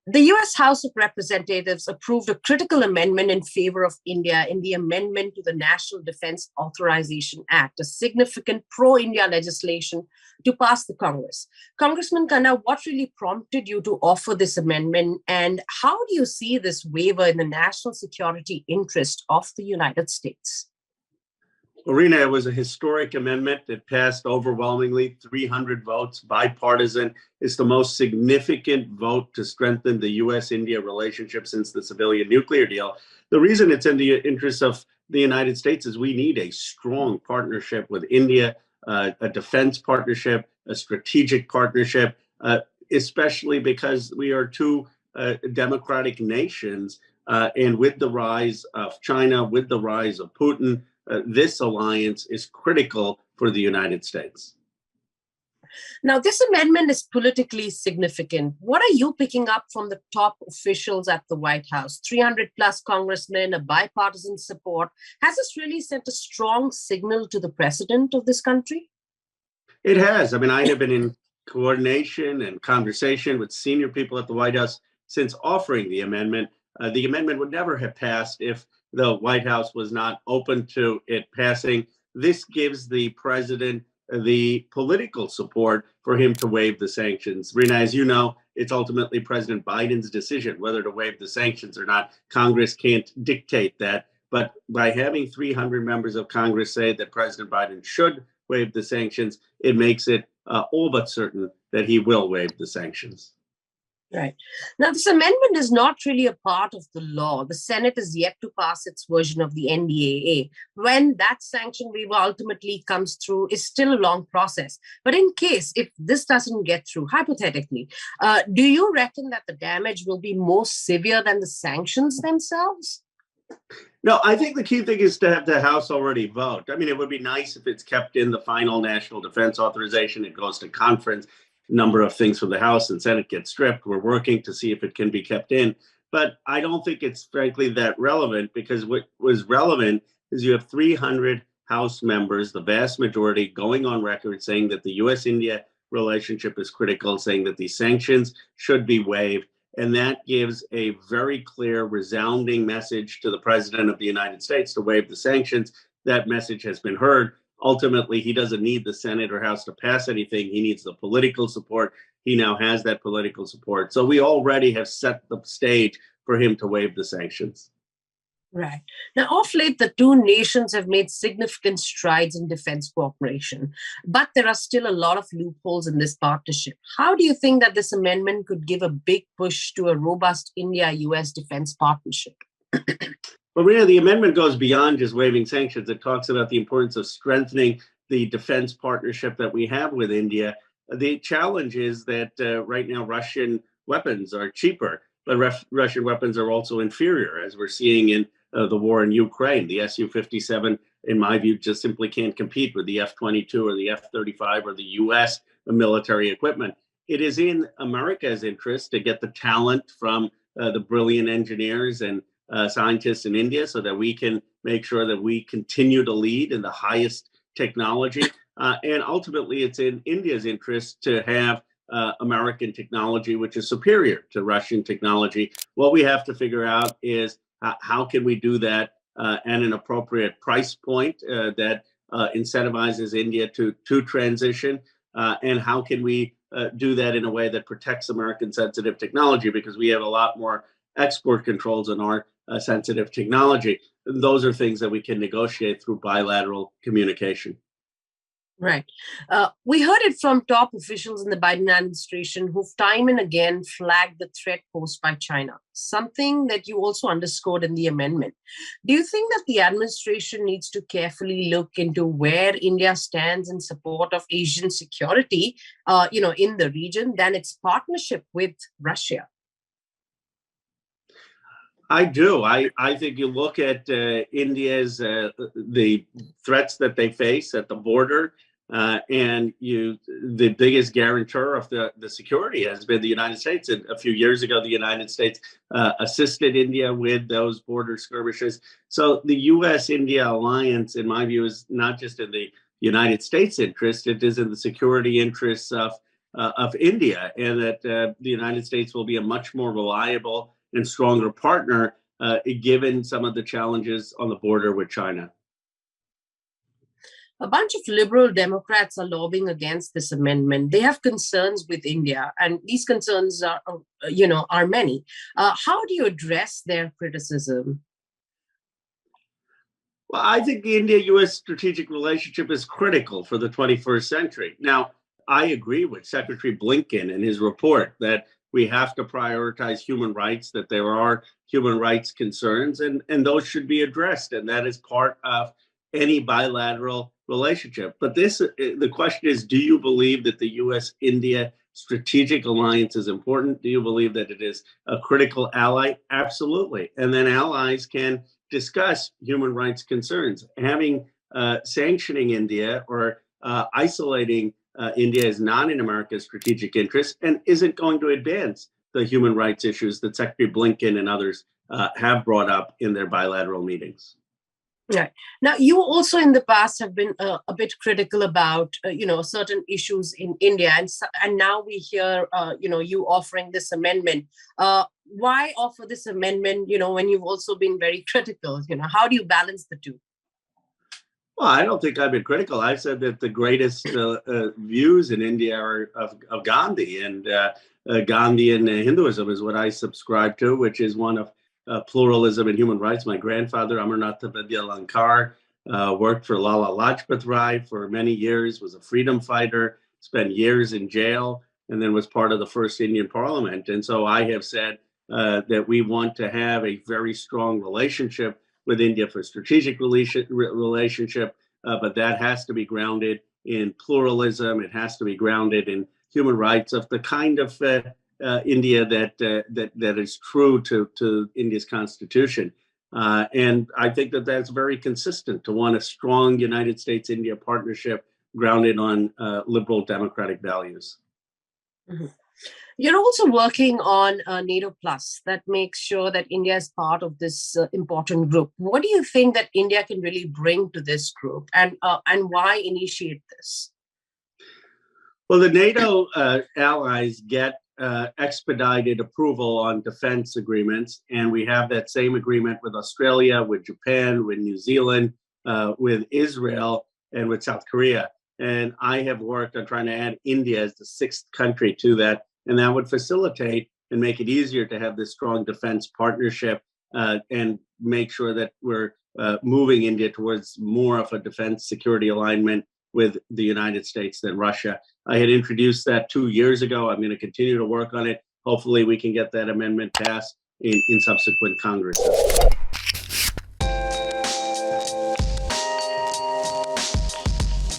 The US House of Representatives approved a critical amendment in favor of India in the amendment to the National Defense Authorization Act, a significant pro India legislation to pass the Congress. Congressman Khanna, what really prompted you to offer this amendment, and how do you see this waiver in the national security interest of the United States? Reena, it was a historic amendment. It passed overwhelmingly, 300 votes, bipartisan. It's the most significant vote to strengthen the U.S.-India relationship since the civilian nuclear deal. The reason it's in the interest of the United States is we need a strong partnership with India, a defense partnership, a strategic partnership, especially because we are two democratic nations. And with the rise of China, with the rise of Putin, this alliance is critical for the United States. Now, this amendment is politically significant. What are you picking up from the top officials at the White House? 300 plus congressmen, a bipartisan support. Has this really sent a strong signal to the president of this country? It has. I mean, I have been in coordination and conversation with senior people at the White House since offering the amendment. The amendment would never have passed if the White House was not open to it passing. This gives the president the political support for him to waive the sanctions. Reena, as you know, it's ultimately President Biden's decision whether to waive the sanctions or not. Congress can't dictate that. But by having 300 members of Congress say that President Biden should waive the sanctions, it makes it all but certain that he will waive the sanctions. Right. Now, this amendment is not really a part of the law. The Senate is yet to pass its version of the NDAA. When that sanction waiver ultimately comes through is still a long process. But in case if this doesn't get through, hypothetically, do you reckon that the damage will be more severe than the sanctions themselves? No, I think the key thing is to have the House already vote. I mean, it would be nice if it's kept in the final National Defense Authorization. It goes to conference. Number of things from the House and Senate get stripped. We're working to see if it can be kept in. But I don't think it's frankly that relevant, because what was relevant is you have 300 House members, the vast majority, going on record saying that the U.S.-India relationship is critical, saying that these sanctions should be waived. And that gives a very clear, resounding message to the President of the United States to waive the sanctions. That message has been heard. Ultimately, he doesn't need the Senate or House to pass anything. He needs the political support. He now has that political support. So we already have set the stage for him to waive the sanctions. Right. Now, of late, the two nations have made significant strides in defense cooperation, but there are still a lot of loopholes in this partnership. How do you think that this amendment could give a big push to a robust India-US defense partnership? Well, really, the amendment goes beyond just waiving sanctions. It talks about the importance of strengthening the defense partnership that we have with India. The challenge is that right now Russian weapons are cheaper, but Russian weapons are also inferior, as we're seeing in the war in Ukraine. The Su-57, in my view, just simply can't compete with the F-22 or the F-35 or the U.S. military equipment. It is in America's interest to get the talent from the brilliant engineers and scientists in India so that we can make sure that we continue to lead in the highest technology. And ultimately, it's in India's interest to have American technology, which is superior to Russian technology. What we have to figure out is how can we do that at an appropriate price point that incentivizes India to transition, and how can we do that in a way that protects American sensitive technology, because we have a lot more export controls on our sensitive technology. Those are things that we can negotiate through bilateral communication. Right. We heard it from top officials in the Biden administration who've time and again flagged the threat posed by China, something that you also underscored in the amendment. Do you think that the administration needs to carefully look into where India stands in support of Asian security, in the region than its partnership with Russia? I do. I think you look at India's the threats that they face at the border, and the biggest guarantor of the security has been the United States. And a few years ago, the United States assisted India with those border skirmishes. So the U.S.-India alliance, in my view, is not just in the United States' interest; it is in the security interests of of India, and that the United States will be a much more reliable and stronger partner given some of the challenges on the border with China. A bunch of liberal Democrats are lobbying against this amendment. They have concerns with India, and these concerns are many. How do you address their criticism? Well, I think the India-U.S. strategic relationship is critical for the 21st century. Now, I agree with Secretary Blinken in his report that we have to prioritize human rights, that there are human rights concerns, and those should be addressed. And that is part of any bilateral relationship. But the question is, do you believe that the U.S.-India strategic alliance is important? Do you believe that it is a critical ally? Absolutely. And then allies can discuss human rights concerns. Sanctioning India or isolating India is not in America's strategic interest and isn't going to advance the human rights issues that Secretary Blinken and others have brought up in their bilateral meetings. Right. Now, you also in the past have been a bit critical about, certain issues in India. And now we hear, you offering this amendment. Why offer this amendment, when you've also been very critical? How do you balance the two? Well, I don't think I've been critical. I've said that the greatest views in India are of Gandhi, and Gandhian Hinduism is what I subscribe to, which is one of pluralism and human rights. My grandfather, Amarnatha Vidyalankar, worked for Lala Lajpat Rai for many years, was a freedom fighter, spent years in jail, and then was part of the first Indian parliament. And so I have said that we want to have a very strong relationship with India for strategic relationship, but that has to be grounded in pluralism. It has to be grounded in human rights of the kind of India that is true to India's constitution. And I think that that's very consistent to want a strong United States-India partnership grounded on liberal democratic values. Mm-hmm. You're also working on NATO Plus that makes sure that India is part of this important group. What do you think that India can really bring to this group, and why initiate this? Well, the NATO allies get expedited approval on defense agreements, and we have that same agreement with Australia, with Japan, with New Zealand, with Israel, and with South Korea. And I have worked on trying to add India as the sixth country to that, and that would facilitate and make it easier to have this strong defense partnership and make sure that we're moving India towards more of a defense security alignment with the United States than Russia. I had introduced that 2 years ago. I'm going to continue to work on it. Hopefully we can get that amendment passed in subsequent Congresses.